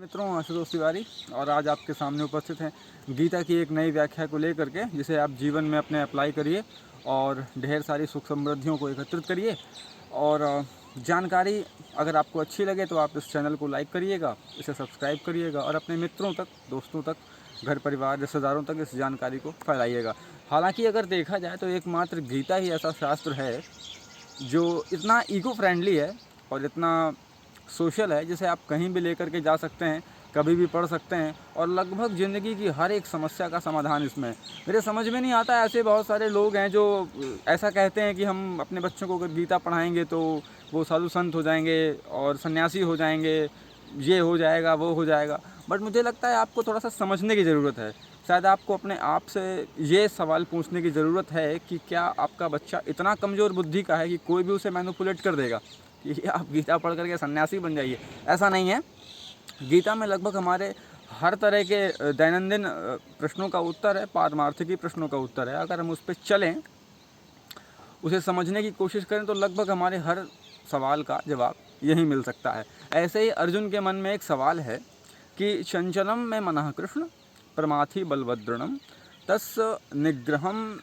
मित्रों, आशुतोष तिवारी और आज आपके सामने उपस्थित हैं गीता की एक नई व्याख्या को लेकर के, जिसे आप जीवन में अपने अप्लाई करिए और ढेर सारी सुख समृद्धियों को एकत्रित करिए। और जानकारी अगर आपको अच्छी लगे तो आप इस चैनल को लाइक करिएगा, इसे सब्सक्राइब करिएगा और अपने मित्रों तक, दोस्तों तक, घर परिवार, रिश्तेदारों तक इस जानकारी को फैलाइएगा। हालांकि अगर देखा जाए तो एकमात्र गीता ही ऐसा शास्त्र है जो इतना ईको फ्रेंडली है और इतना सोशल है, जिसे आप कहीं भी लेकर के जा सकते हैं, कभी भी पढ़ सकते हैं और लगभग ज़िंदगी की हर एक समस्या का समाधान इसमें है। मेरे समझ में नहीं आता, ऐसे बहुत सारे लोग हैं जो ऐसा कहते हैं कि हम अपने बच्चों को अगर गीता पढ़ाएंगे तो वो साधु संत हो जाएंगे और सन्यासी हो जाएंगे, ये हो जाएगा, वो हो जाएगा। बट मुझे लगता है आपको थोड़ा सा समझने की ज़रूरत है। शायद आपको अपने आप से ये सवाल पूछने की ज़रूरत है कि क्या आपका बच्चा इतना कमज़ोर बुद्धि का है कि कोई भी उसे मैनिपुलेट कर देगा कि आप गीता पढ़ करके सन्यासी बन जाइए। ऐसा नहीं है। गीता में लगभग हमारे हर तरह के दैनंदिन प्रश्नों का उत्तर है, पारमार्थिकी प्रश्नों का उत्तर है। अगर हम उस पर चलें, उसे समझने की कोशिश करें तो लगभग हमारे हर सवाल का जवाब यही मिल सकता है। ऐसे ही अर्जुन के मन में एक सवाल है कि चंचलम में मनः कृष्ण प्रमाथि बलवदृढ़म तस् निग्रहम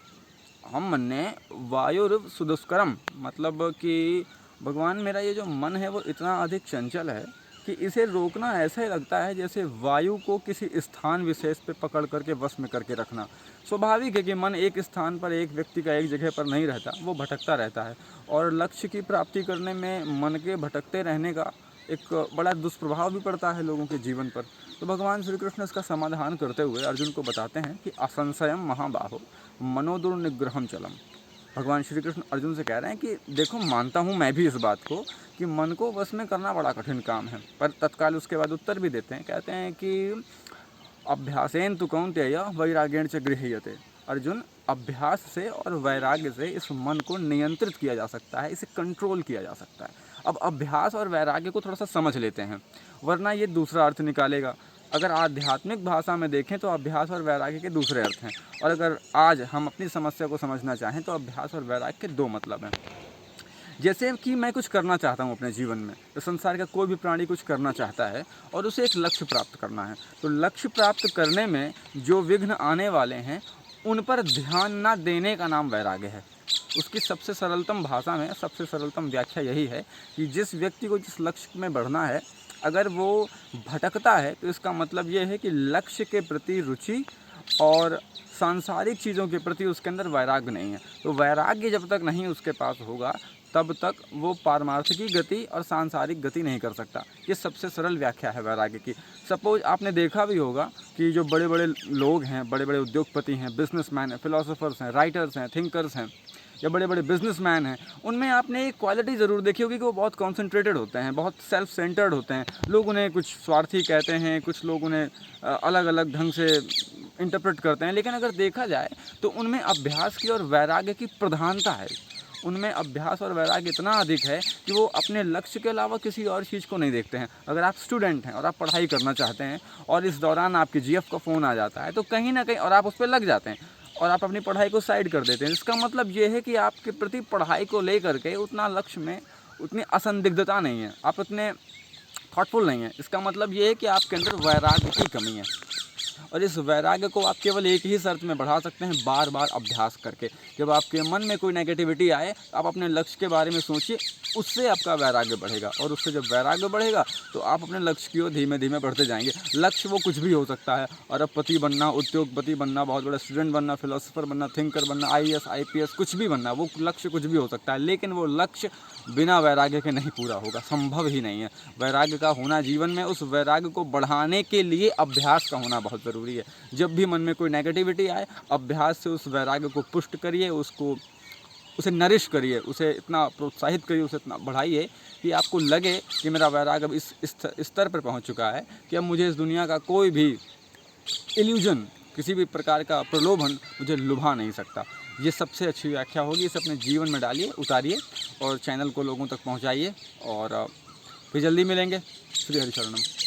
हम मन्ये वायुरिव सुदुष्करम। मतलब कि भगवान, मेरा ये जो मन है वो इतना अधिक चंचल है कि इसे रोकना ऐसा ही लगता है जैसे वायु को किसी स्थान विशेष पे पकड़ करके वश में करके रखना। स्वाभाविक है कि मन एक स्थान पर, एक व्यक्ति का एक जगह पर नहीं रहता, वो भटकता रहता है और लक्ष्य की प्राप्ति करने में मन के भटकते रहने का एक बड़ा दुष्प्रभाव भी पड़ता है लोगों के जीवन पर। तो भगवान श्री कृष्ण इसका समाधान करते हुए अर्जुन को बताते हैं कि असंशयम महाबाहो मनोदुर्निग्रहम चलम। भगवान श्री कृष्ण अर्जुन से कह रहे हैं कि देखो, मानता हूँ मैं भी इस बात को कि मन को वश में करना बड़ा कठिन काम है, पर तत्काल उसके बाद उत्तर भी देते हैं। कहते हैं कि अभ्यासेन तु कौन्तेय वैराग्येण च गृह्यते। अर्जुन, अभ्यास से और वैराग्य से इस मन को नियंत्रित किया जा सकता है, इसे कंट्रोल किया जा सकता है। अब अभ्यास और वैराग्य को थोड़ा सा समझ लेते हैं, वरना ये दूसरा अर्थ निकालेगा। अगर आध्यात्मिक भाषा में देखें तो अभ्यास और वैराग्य के दूसरे अर्थ हैं, और अगर आज हम अपनी समस्या को समझना चाहें तो अभ्यास और वैराग्य के दो मतलब हैं। जैसे कि मैं कुछ करना चाहता हूँ अपने जीवन में, तो संसार का कोई भी प्राणी कुछ करना चाहता है और उसे एक लक्ष्य प्राप्त करना है। तो लक्ष्य प्राप्त करने में जो विघ्न आने वाले हैं उन पर ध्यान ना देने का नाम वैराग्य है। उसकी सबसे सरलतम भाषा में सबसे सरलतम व्याख्या यही है कि जिस व्यक्ति को जिस लक्ष्य में बढ़ना है, अगर वो भटकता है तो इसका मतलब ये है कि लक्ष्य के प्रति रुचि और सांसारिक चीज़ों के प्रति उसके अंदर वैराग्य नहीं है। तो वैराग्य जब तक नहीं उसके पास होगा तब तक वो पारमार्थिकी गति और सांसारिक गति नहीं कर सकता। ये सबसे सरल व्याख्या है वैराग्य की। सपोज आपने देखा भी होगा कि जो बड़े बड़े लोग हैं, बड़े बड़े उद्योगपति हैं, बिजनेसमैन हैं, फिलोसोफर्स हैं, राइटर्स हैं, थिंकर्स हैं या बड़े बड़े बिजनेसमैन हैं, उनमें आपने एक क्वालिटी ज़रूर देखी होगी कि वो बहुत कॉन्सेंट्रेटेड होते हैं, बहुत सेल्फ सेंटर्ड होते हैं। लोग उन्हें कुछ स्वार्थी कहते हैं, कुछ लोग उन्हें अलग अलग ढंग से इंटरप्रेट करते हैं, लेकिन अगर देखा जाए तो उनमें अभ्यास की और वैराग्य की प्रधानता है। उनमें अभ्यास और वैराग्य इतना अधिक है कि वो अपने लक्ष्य के अलावा किसी और चीज़ को नहीं देखते हैं। अगर आप स्टूडेंट हैं और आप पढ़ाई करना चाहते हैं और इस दौरान आपके जीएफ का फ़ोन आ जाता है तो कहीं ना कहीं और आप उस पर लग जाते हैं और आप अपनी पढ़ाई को साइड कर देते हैं, इसका मतलब ये है कि आपके प्रति पढ़ाई को लेकर के उतना लक्ष्य में उतनी असंदिग्धता नहीं है, आप उतने थॉटफुल नहीं हैं। इसका मतलब ये है कि आपके अंदर वैराग्य की कमी है और इस वैराग्य को आप केवल एक ही शर्त में बढ़ा सकते हैं, बार बार अभ्यास करके। जब आपके मन में कोई नेगेटिविटी आए तो आप अपने लक्ष्य के बारे में सोचिए, उससे आपका वैराग्य बढ़ेगा और उससे जब वैराग्य बढ़ेगा तो आप अपने लक्ष्य की ओर धीमे धीमे बढ़ते जाएंगे। लक्ष्य वो कुछ भी हो सकता है, अरबपति बनना, उद्योगपति बनना, बहुत बड़ा स्टूडेंट बनना, फिलोसोफर बनना, थिंकर बनना, आईएएस आईपीएस, कुछ भी बनना, वो लक्ष्य कुछ भी हो सकता है, लेकिन वो लक्ष्य बिना वैराग्य के नहीं पूरा होगा, संभव ही नहीं है। वैराग्य का होना जीवन में, उस वैराग्य को बढ़ाने के लिए अभ्यास का होना बहुत ज़रूरी है। जब भी मन में कोई नेगेटिविटी आए, अभ्यास से उस वैराग्य को पुष्ट करिए, उसे नरिश करिए, उसे इतना प्रोत्साहित करिए, उसे इतना बढ़ाइए कि आपको लगे कि मेरा वैराग्य अब इस स्तर पर पहुंच चुका है कि अब मुझे इस दुनिया का कोई भी इल्यूजन, किसी भी प्रकार का प्रलोभन मुझे लुभा नहीं सकता। ये सबसे अच्छी व्याख्या होगी। इसे अपने जीवन में डालिए, उतारिए और चैनल को लोगों तक पहुंचाइए और फिर जल्दी मिलेंगे। श्री हरिशरणम।